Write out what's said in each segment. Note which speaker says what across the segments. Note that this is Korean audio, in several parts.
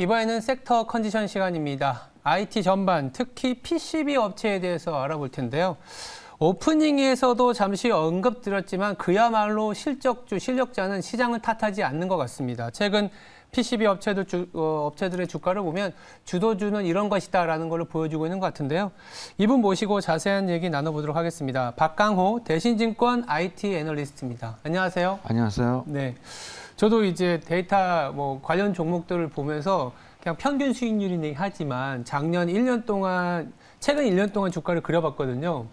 Speaker 1: 이번에는 섹터 컨디션 시간입니다. IT 전반, 특히 PCB 업체에 대해서 알아볼 텐데요. 오프닝에서도 잠시 언급드렸지만 그야말로 실력자는 시장을 탓하지 않는 것 같습니다. 최근 PCB 업체들의 주가를 보면 주도주는 이런 것이다라는 걸 보여주고 있는 것 같은데요. 이분 모시고 자세한 얘기 나눠보도록 하겠습니다. 박강호 대신증권 IT 애널리스트입니다. 안녕하세요.
Speaker 2: 안녕하세요.
Speaker 1: 네, 저도 이제 데이터 관련 종목들을 보면서 그냥 평균 수익률이긴 하지만 작년 1년 동안, 최근 1년 동안 주가를 그려봤거든요.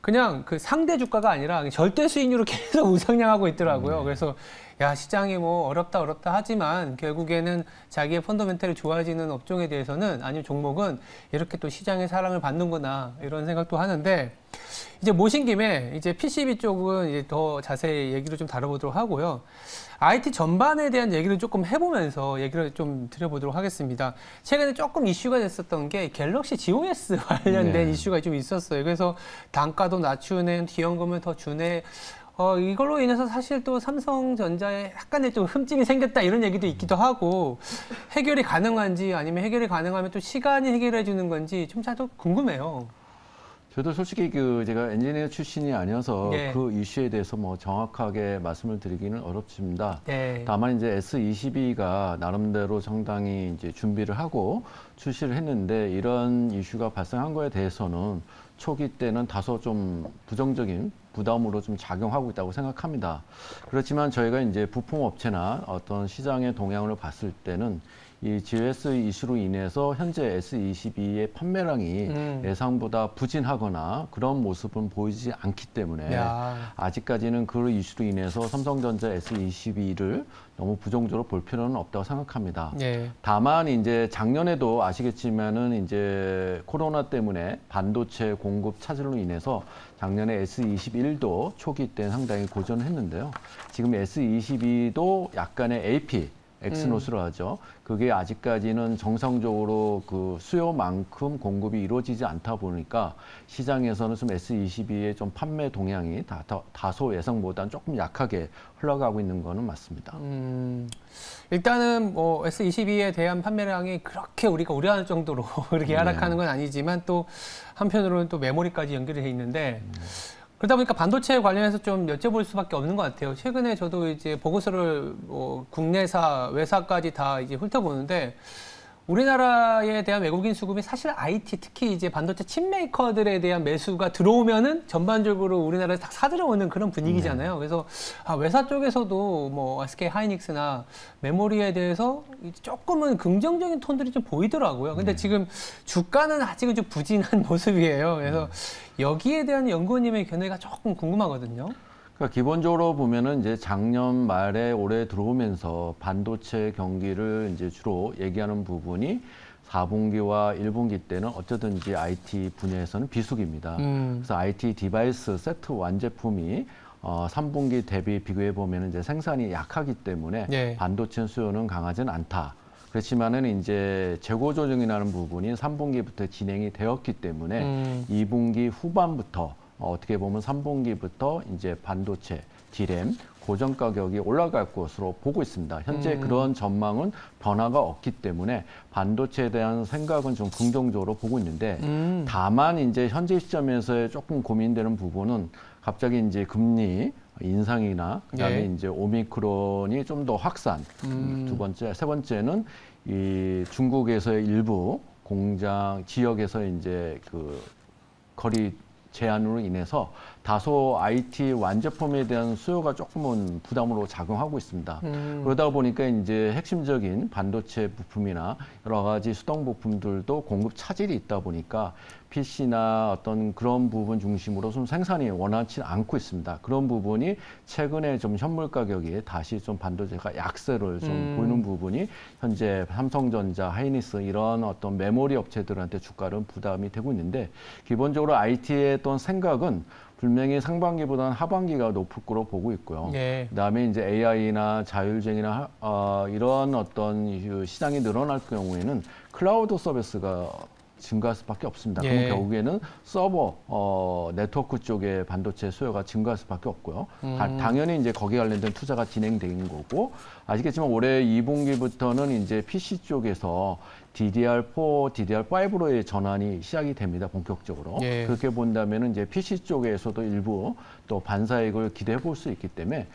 Speaker 1: 그냥 그 상대 주가가 아니라 절대 수익률을 계속 우상향하고 있더라고요. 그래서 야, 시장이 어렵다 하지만 결국에는 자기의 펀더멘털이 좋아지는 업종에 대해서는, 아니면 종목은 이렇게 또 시장의 사랑을 받는구나, 이런 생각도 하는데, 이제 모신 김에 이제 PCB 쪽은 이제 더 자세히 얘기를 좀 다뤄보도록 하고요. IT 전반에 대한 얘기를 조금 해보면서 얘기를 좀 드려보도록 하겠습니다. 최근에 조금 이슈가 됐었던 게 갤럭시 GOS 관련된 이슈가 좀 있었어요. 그래서 단가도 낮추는, 뒤연금을 더 주네. 이걸로 인해서 사실 또 삼성전자에 약간의 좀 흠집이 생겼다, 이런 얘기도 있기도 하고, 해결이 가능한지, 아니면 해결이 가능하면 또 시간이 해결해 주는 건지 좀 잘 궁금해요.
Speaker 2: 저도 솔직히 제가 엔지니어 출신이 아니어서 그 이슈에 대해서 정확하게 말씀을 드리기는 어렵습니다. 다만 이제 S22가 나름대로 상당히 이제 준비를 하고 출시를 했는데, 이런 이슈가 발생한 거에 대해서는 초기 때는 다소 좀 부정적인 부담으로 좀 작용하고 있다고 생각합니다. 그렇지만 저희가 이제 부품업체나 어떤 시장의 동향을 봤을 때는 이 GOS 이슈로 인해서 현재 S22의 판매량이 예상보다 부진하거나 그런 모습은 보이지 않기 때문에 아직까지는 그 이슈로 인해서 삼성전자 S22를 너무 부정적으로 볼 필요는 없다고 생각합니다. 다만 이제 작년에도 아시겠지만은 이제 코로나 때문에 반도체 공급 차질로 인해서 작년에 S21도 초기 때 상당히 고전했는데요. 지금 S22도 약간의 AP 엑스노스로 하죠. 그게 아직까지는 정상적으로 그 수요만큼 공급이 이루어지지 않다 보니까 시장에서는 좀 S22의 좀 판매 동향이 다소 예상보다는 조금 약하게 흘러가고 있는 거는 맞습니다.
Speaker 1: 일단은 S22에 대한 판매량이 그렇게 우리가 우려할 정도로 그렇게 하락하는 건 아니지만, 또 한편으로는 또 메모리까지 연결이 돼 있는데, 그러다 보니까 반도체 관련해서 좀 여쭤볼 수밖에 없는 것 같아요. 최근에 저도 이제 보고서를 국내사, 외사까지 다 이제 훑어보는데, 우리나라에 대한 외국인 수급이 사실 IT, 특히 이제 반도체 칩 메이커들에 대한 매수가 들어오면은 전반적으로 우리나라에서 다 사들어오는 그런 분위기잖아요. 그래서 외사 쪽에서도 SK 하이닉스나 메모리에 대해서 조금은 긍정적인 톤들이 좀 보이더라고요. 근데 지금 주가는 아직은 좀 부진한 모습이에요. 그래서 여기에 대한 연구원님의 견해가 조금 궁금하거든요.
Speaker 2: 그러니까 기본적으로 보면은 이제 작년 말에 올해 들어오면서 반도체 경기를 이제 주로 얘기하는 부분이 4분기와 1분기 때는 어쩌든지 IT 분야에서는 비수기입니다. 그래서 IT 디바이스 세트 완제품이 3분기 대비 비교해 보면은 이제 생산이 약하기 때문에 반도체 수요는 강하지는 않다. 그렇지만은 이제 재고 조정이라는 부분이 3분기부터 진행이 되었기 때문에 2분기 후반부터 어떻게 보면 3분기부터 이제 반도체, D램, 고정 가격이 올라갈 것으로 보고 있습니다. 현재 그런 전망은 변화가 없기 때문에 반도체에 대한 생각은 좀 긍정적으로 보고 있는데, 다만 이제 현재 시점에서의 조금 고민되는 부분은 갑자기 이제 금리 인상이나 그다음에 이제 오미크론이 좀 더 확산. 두 번째, 세 번째는 이 중국에서의 일부 공장 지역에서 이제 그 거리 제한으로 인해서 다소 IT 완제품에 대한 수요가 조금은 부담으로 작용하고 있습니다. 그러다 보니까 이제 핵심적인 반도체 부품이나 여러 가지 수동 부품들도 공급 차질이 있다 보니까 PC나 어떤 그런 부분 중심으로 좀 생산이 원활치 않고 있습니다. 그런 부분이 최근에 좀 현물 가격이 다시 좀 반도체가 약세를 좀 보이는 부분이 현재 삼성전자, 하이닉스 이런 어떤 메모리 업체들한테 주가는 부담이 되고 있는데, 기본적으로 IT의 어떤 생각은 분명히 상반기보다는 하반기가 높을 거로 보고 있고요. 그다음에 이제 AI나 자율주행이나 이런 어떤 시장이 늘어날 경우에는 클라우드 서비스가 증가할 수밖에 없습니다.
Speaker 1: 예.
Speaker 2: 그럼 결국에는 서버 네트워크 쪽의 반도체 수요가 증가할 수밖에 없고요. 당연히 이제 거기에 관련된 투자가 진행된 거고, 아시겠지만 올해 2분기부터는 이제 PC 쪽에서 DDR4, DDR5로의 전환이 시작이 됩니다. 본격적으로.
Speaker 1: 예.
Speaker 2: 그렇게 본다면은 이제 PC 쪽에서도 일부 또 반사익을 기대해 볼 수 있기 때문에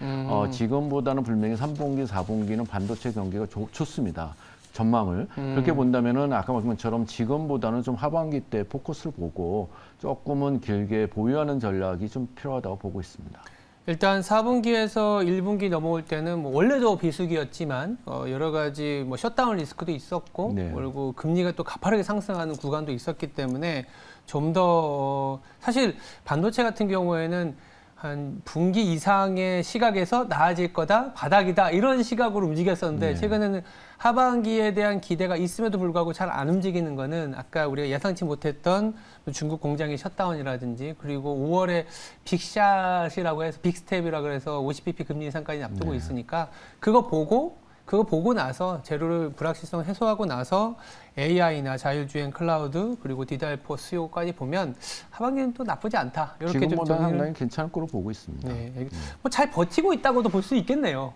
Speaker 2: 지금보다는 분명히 3분기, 4분기는 반도체 경기가 좋습니다. 전망을. 그렇게 본다면은 아까 말씀 것처럼 지금보다는 좀 하반기 때 포커스를 보고 조금은 길게 보유하는 전략이 좀 필요하다고 보고 있습니다.
Speaker 1: 일단 4분기에서 1분기 넘어올 때는 뭐 원래도 비수기였지만 여러 가지 뭐 셧다운 리스크도 있었고,
Speaker 2: 네.
Speaker 1: 그리고 금리가 또 가파르게 상승하는 구간도 있었기 때문에 좀 더 사실 반도체 같은 경우에는 한 분기 이상의 시각에서 나아질 거다, 바닥이다 이런 시각으로 움직였었는데
Speaker 2: 네.
Speaker 1: 최근에는 하반기에 대한 기대가 있음에도 불구하고 잘 안 움직이는 거는 아까 우리가 예상치 못했던 중국 공장의 셧다운이라든지, 그리고 5월에 빅샷이라고 해서 빅스텝이라고 해서 50bp 금리 인상까지 앞두고
Speaker 2: 네.
Speaker 1: 있으니까 그거 보고 나서 재료를 불확실성 해소하고 나서 AI나 자율주행 클라우드 그리고 DDR4 수요까지 보면 하반기는 또 나쁘지 않다. 이렇게 좀
Speaker 2: 지금보다
Speaker 1: 정리를.
Speaker 2: 상당히 괜찮을 거로 보고 있습니다.
Speaker 1: 네. 뭐 잘 버티고 있다고도 볼 수 있겠네요.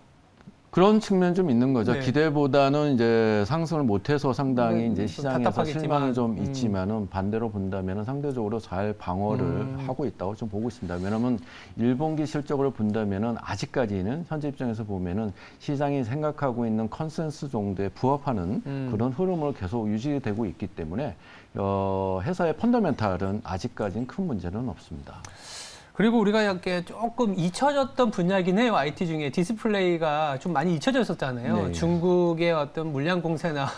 Speaker 2: 그런 측면 좀 있는 거죠.
Speaker 1: 네.
Speaker 2: 기대보다는 이제 상승을 못해서 상당히 이제
Speaker 1: 좀
Speaker 2: 시장에서
Speaker 1: 답답하겠지만,
Speaker 2: 실망이 좀 있지만은 반대로 본다면은 상대적으로 잘 방어를 하고 있다고 좀 보고 있습니다. 왜냐하면 1분기 실적을 본다면은 아직까지는 현재 입장에서 보면은 시장이 생각하고 있는 컨센서스 정도에 부합하는 그런 흐름을 계속 유지되고 있기 때문에 회사의 펀더멘탈은 아직까지는 큰 문제는 없습니다.
Speaker 1: 그리고 우리가 이렇게 조금 잊혀졌던 분야긴 해요. IT 중에 디스플레이가 좀 많이 잊혀져 있었잖아요.
Speaker 2: 네.
Speaker 1: 중국의 어떤 물량 공세나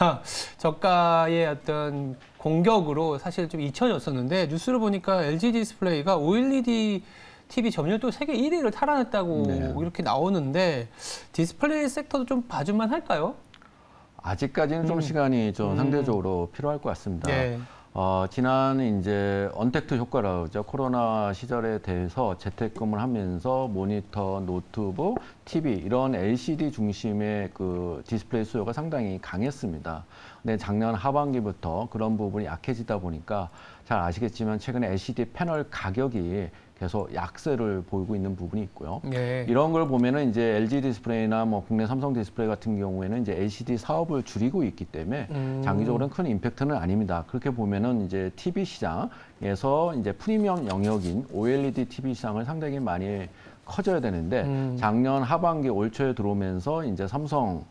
Speaker 1: 저가의 어떤 공격으로 사실 좀 잊혀졌었는데, 뉴스를 보니까 LG 디스플레이가 OLED TV 점유율도 세계 1위를 탈환했다고
Speaker 2: 네.
Speaker 1: 이렇게 나오는데, 디스플레이 섹터도 좀 봐주만 할까요?
Speaker 2: 아직까지는 좀 시간이 좀 상대적으로 필요할 것 같습니다.
Speaker 1: 네.
Speaker 2: 지난 이제 언택트 효과라고 그러죠. 코로나 시절에 대해서 재택근무를 하면서 모니터, 노트북, TV 이런 LCD 중심의 그 디스플레이 수요가 상당히 강했습니다. 근데 작년 하반기부터 그런 부분이 약해지다 보니까 잘 아시겠지만 최근에 LCD 패널 가격이 계속 약세를 보이고 있는 부분이 있고요.
Speaker 1: 네.
Speaker 2: 이런 걸 보면은 이제 LG 디스플레이나 뭐 국내 삼성 디스플레이 같은 경우에는 이제 LCD 사업을 줄이고 있기 때문에 장기적으로는 큰 임팩트는 아닙니다. 그렇게 보면은 이제 TV 시장에서 이제 프리미엄 영역인 OLED TV 시장을 상당히 많이 커져야 되는데 작년 하반기 올 초에 들어오면서 이제 삼성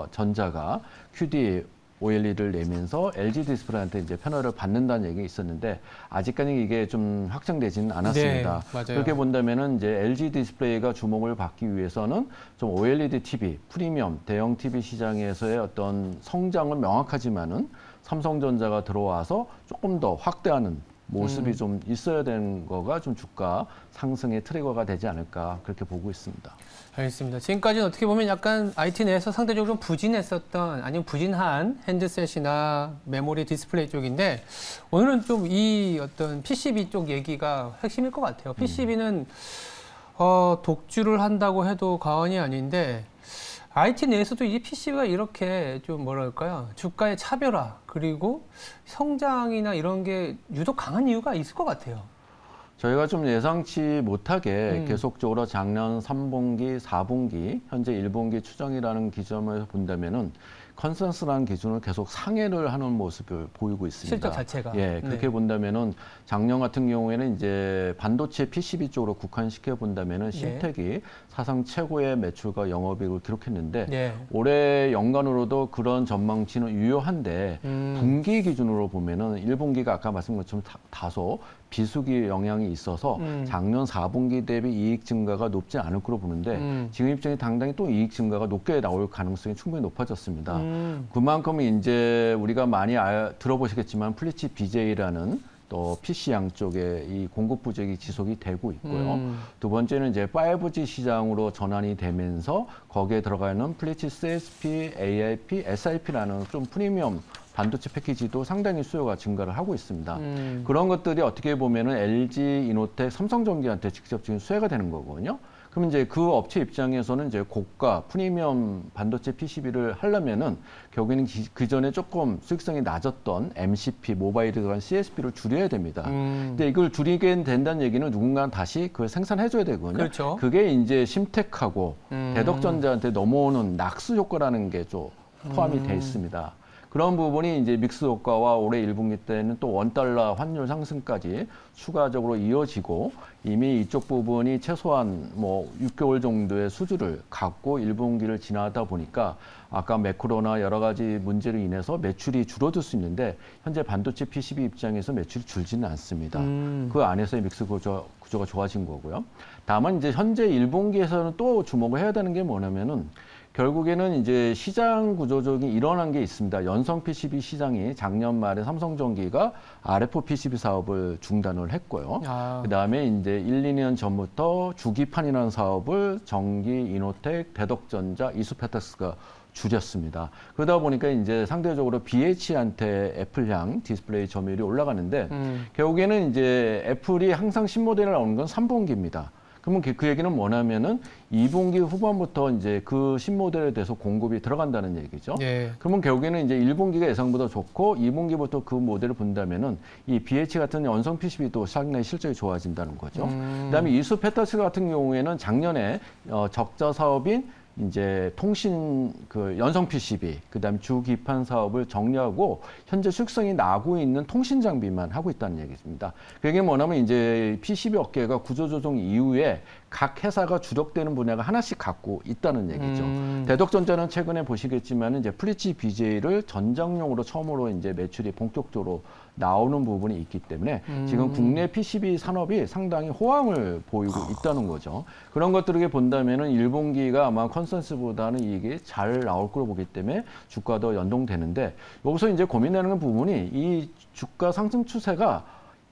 Speaker 2: 전자가 QD OLED를 내면서 LG 디스플레이한테 이제 패널을 받는다는 얘기가 있었는데 아직까지 이게 좀 확정되지는 않았습니다.
Speaker 1: 네, 맞아요.
Speaker 2: 그렇게 본다면은 이제 LG 디스플레이가 주목을 받기 위해서는 좀 OLED TV, 프리미엄 대형 TV 시장에서의 어떤 성장은 명확하지만은 삼성전자가 들어와서 조금 더 확대하는 모습이 좀 있어야 되는 거가 좀 주가 상승의 트리거가 되지 않을까 그렇게 보고 있습니다.
Speaker 1: 알겠습니다. 지금까지는 어떻게 보면 약간 IT 내에서 상대적으로 좀 부진했었던, 아니면 부진한 핸드셋이나 메모리 디스플레이 쪽인데, 오늘은 좀 이 어떤 PCB 쪽 얘기가 핵심일 것 같아요. PCB는 독주를 한다고 해도 과언이 아닌데, IT 내에서도 이 PCB가 이렇게 좀 뭐랄까요, 주가의 차별화 그리고 성장이나 이런 게 유독 강한 이유가 있을 것 같아요.
Speaker 2: 저희가 좀 예상치 못하게 계속적으로 작년 3분기, 4분기, 현재 1분기 추정이라는 기점에서 본다면은 컨센서스라는 기준을 계속 상회를 하는 모습을 보이고 있습니다.
Speaker 1: 실적 자체가.
Speaker 2: 예, 그렇게
Speaker 1: 네.
Speaker 2: 본다면은 작년 같은 경우에는 이제 반도체 PCB 쪽으로 국한시켜 본다면은 실텍이 사상 최고의 매출과 영업이익을 기록했는데
Speaker 1: 네.
Speaker 2: 올해 연간으로도 그런 전망치는 유효한데 분기 기준으로 보면은 1분기가 아까 말씀드린 것처럼 다소 비수기 영향이 있어서 작년 4분기 대비 이익 증가가 높지 않을 거로 보는데 지금 입장에 당당히 또 이익 증가가 높게 나올 가능성이 충분히 높아졌습니다. 그만큼 이제 우리가 많이 들어보시겠지만 플리치 BJ라는 또 PC 양쪽에 이 공급 부족이 지속이 되고 있고요. 두 번째는 이제 5G 시장으로 전환이 되면서 거기에 들어가는 플리치 CSP, AIP, SIP라는 좀 프리미엄 반도체 패키지도 상당히 수요가 증가를 하고 있습니다. 그런 것들이 어떻게 보면은 LG 이노텍, 삼성전기한테 직접적인 수혜가 되는 거거든요. 그럼 이제 그 업체 입장에서는 이제 고가 프리미엄 반도체 PCB를 하려면은 결국에는 그 전에 조금 수익성이 낮았던 MCP, 모바일에 들어간 CSP를 줄여야 됩니다. 근데 이걸 줄이게 된다는 얘기는 누군가 다시 그걸 생산해줘야 되거든요.
Speaker 1: 그렇죠.
Speaker 2: 그게 이제 심텍하고 대덕전자한테 넘어오는 낙수 효과라는 게 좀 포함이 돼 있습니다. 그런 부분이 이제 믹스 효과와 올해 1분기 때는 또 원달러 환율 상승까지 추가적으로 이어지고 이미 이쪽 부분이 최소한 뭐 6개월 정도의 수주를 갖고 1분기를 지나다 보니까 아까 매크로나 여러 가지 문제로 인해서 매출이 줄어들 수 있는데 현재 반도체 PCB 입장에서 매출이 줄지는 않습니다. 그 안에서의 믹스 구조가 좋아진 거고요. 다만 이제 현재 1분기에서는 또 주목을 해야 되는 게 뭐냐면은 결국에는 이제 시장 구조적인 일어난 게 있습니다. 연성 PCB 시장이 작년 말에 삼성전기가 RF PCB 사업을 중단을 했고요. 그다음에 이제 1, 2년 전부터 주기판이라는 사업을 전기, 이노텍, 대덕전자, 이수페텍스가 줄였습니다. 그러다 보니까 이제 상대적으로 BH한테 애플향 디스플레이 점유율이 올라가는데 결국에는 이제 애플이 항상 신모델을 나오는 건 3분기입니다. 그러면 그 얘기는 뭐냐면은 2분기 후반부터 이제 그 신모델에 대해서 공급이 들어간다는 얘기죠. 네. 그러면 결국에는 이제 1분기가 예상보다 좋고 2분기부터 그 모델을 본다면은 이 BH 같은 연성 PCB도 상당히 실적이 좋아진다는 거죠. 그다음에 이수페타스 같은 경우에는 작년에 적자 사업인 이제 통신 그 연성 PCB, 그다음에 주기판 사업을 정리하고 현재 수익성이 나고 있는 통신 장비만 하고 있다는 얘기입니다. 그게 뭐냐면 이제 PCB 업계가 구조조정 이후에 각 회사가 주력되는 분야가 하나씩 갖고 있다는 얘기죠. 대덕전자는 최근에 보시겠지만 이제 플리치 BJ를 전장용으로 처음으로 이제 매출이 본격적으로 나오는 부분이 있기 때문에 지금 국내 PCB 산업이 상당히 호황을 보이고 있다는 거죠. 그런 것들을 본다면은 1분기가 아마 컨센서스보다는 이게 잘 나올 거로 보기 때문에 주가도 연동되는데 여기서 이제 고민되는 부분이 이 주가 상승 추세가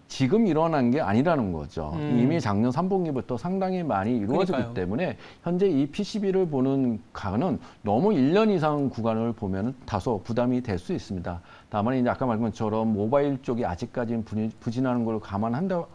Speaker 2: 지금 일어난 게 아니라는 거죠. 이미 작년 3분기부터 상당히 많이 이루어지기 그러니까요. 때문에 현재 이 PCB를 보는 가는 너무 1년 이상 구간을 보면 다소 부담이 될 수 있습니다. 다만 이제 아까 말한 것처럼 모바일 쪽이 아직까지는 부진하는 걸 감안한다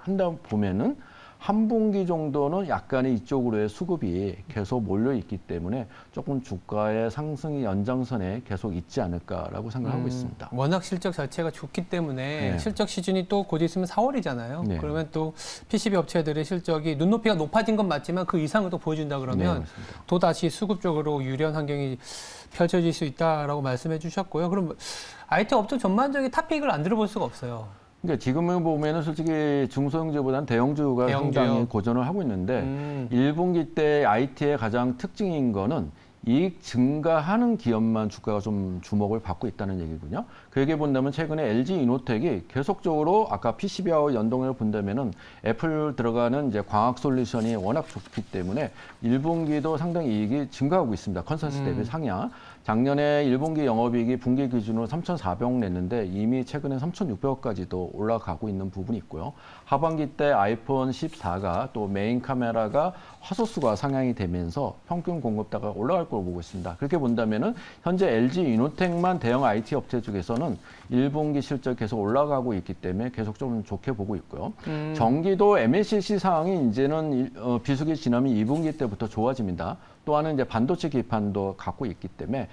Speaker 2: 보면은 한 분기 정도는 약간의 이쪽으로의 수급이 계속 몰려 있기 때문에 조금 주가의 상승의 연장선에 계속 있지 않을까라고 생각하고 있습니다.
Speaker 1: 워낙 실적 자체가 좋기 때문에 네. 실적 시즌이 또 곧 있으면 4월이잖아요. 네. 그러면 또 PCB 업체들의 실적이 눈높이가 높아진 건 맞지만 그 이상을 또 보여준다 그러면 네, 또 다시 수급 적으로 유리한 환경이 펼쳐질 수 있다라고 말씀해 주셨고요. 그럼 IT 업종 전반적인 탑픽을 안 들어볼 수가 없어요.
Speaker 2: 그러니까 지금은 보면은 솔직히 중소형주보다는 대형주가 상당히 고전을 하고 있는데 1분기 때 IT의 가장 특징인 거는 이익 증가하는 기업만 주가가 좀 주목을 받고 있다는 얘기군요. 그 얘기 본다면 최근에 LG 이노텍이 계속적으로 아까 PCB하고 연동을 본다면은 애플 들어가는 이제 광학 솔루션이 워낙 좋기 때문에 1분기도 상당히 이익이 증가하고 있습니다. 컨센서스 대비 상향. 작년에 1분기 영업이익이 분기 기준으로 3,400억 냈는데 이미 최근에 3,600억까지도 올라가고 있는 부분이 있고요. 하반기 때 아이폰 14가 또 메인 카메라가 화소수가 상향이 되면서 평균 공급다가 올라갈 걸 보고 있습니다. 그렇게 본다면은 현재 LG 이노텍만 대형 IT 업체 중에서는 1분기 실적 계속 올라가고 있기 때문에 계속 좀 좋게 보고 있고요. 전기도 MLCC 상황이 이제는 비수기 지나면 2분기 때부터 좋아집니다. 또 하나는 이제 반도체 기판도 갖고 있기 때문에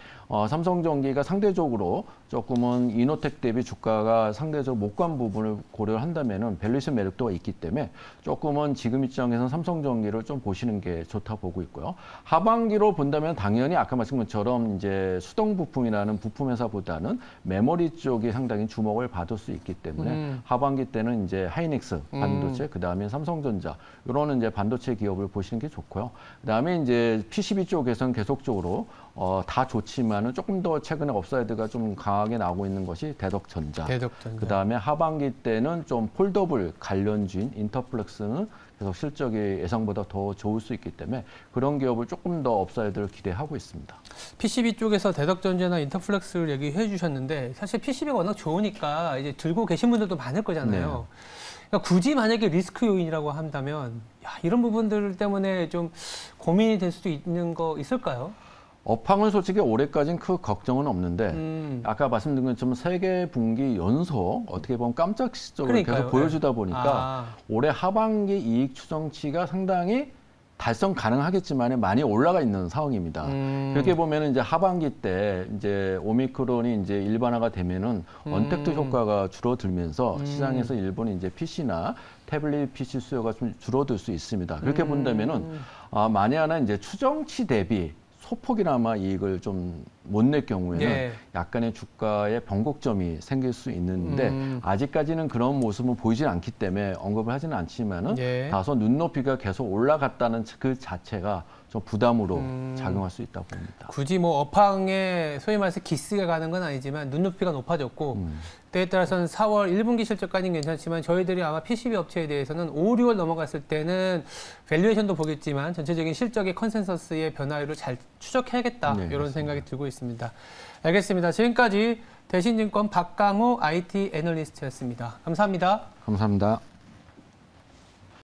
Speaker 2: 삼성전기가 상대적으로 조금은 이노텍 대비 주가가 상대적으로 못 간 부분을 고려를 한다면은 밸류에이션 매력도가 있기 때문에 조금은 지금 입장에서는 삼성전기를 좀 보시는 게 좋다 보고 있고요. 하반기로 본다면 당연히 아까 말씀한 것처럼 이제 수동 부품이라는 부품 회사보다는 메모리 쪽이 상당히 주목을 받을 수 있기 때문에 하반기 때는 이제 하이닉스 반도체, 그 다음에 삼성전자 이런 이제 반도체 기업을 보시는 게 좋고요. 그 다음에 이제 PCB 쪽에서는 계속적으로 다 좋지만은 조금 더 최근에 업사이드가 좀 강하게 나오고 있는 것이 대덕전자. 그 다음에 하반기 때는 좀 폴더블 관련주인 인터플렉스는 계속 실적이 예상보다 더 좋을 수 있기 때문에 그런 기업을 조금 더 업사이드를 기대하고 있습니다.
Speaker 1: PCB 쪽에서 대덕전자나 인터플렉스를 얘기해 주셨는데 사실 PCB가 워낙 좋으니까 이제 들고 계신 분들도 많을 거잖아요. 네. 그러니까 굳이 만약에 리스크 요인이라고 한다면 이런 부분들 때문에 좀 고민이 될 수도 있는 거 있을까요?
Speaker 2: 업황은 솔직히 올해까지는 큰 걱정은 없는데 아까 말씀드린 것처럼 세계 분기 연속 어떻게 보면 깜짝적으로 계속 보여주다 보니까 올해 하반기 이익 추정치가 상당히 달성 가능하겠지만 많이 올라가 있는 상황입니다. 그렇게 보면은 이제 하반기 때 이제 오미크론이 이제 일반화가 되면은 언택트 효과가 줄어들면서 시장에서 일본 이제 PC나 태블릿 PC 수요가 좀 줄어들 수 있습니다. 그렇게 본다면은 만에 하나 이제 추정치 대비 소폭이나마 이익을 좀 못 낼 경우에는
Speaker 1: 예.
Speaker 2: 약간의 주가의 변곡점이 생길 수 있는데 아직까지는 그런 모습은 보이지 않기 때문에 언급을 하지는 않지만은
Speaker 1: 예.
Speaker 2: 다소 눈높이가 계속 올라갔다는 그 자체가 좀 부담으로 작용할 수 있다고 봅니다.
Speaker 1: 굳이 뭐 업황에 소위 말해서 기스가 가는 건 아니지만 눈높이가 높아졌고 때에 따라서는 4월 1분기 실적까지는 괜찮지만 저희들이 아마 PCB 업체에 대해서는 5, 6월 넘어갔을 때는 밸류에이션도 보겠지만 전체적인 실적의 컨센서스의 변화율을 잘 추적해야겠다
Speaker 2: 네,
Speaker 1: 이런
Speaker 2: 그렇습니다.
Speaker 1: 생각이 들고 있습니다. 알겠습니다. 지금까지 대신증권 박강호 IT 애널리스트였습니다. 감사합니다.
Speaker 2: 감사합니다.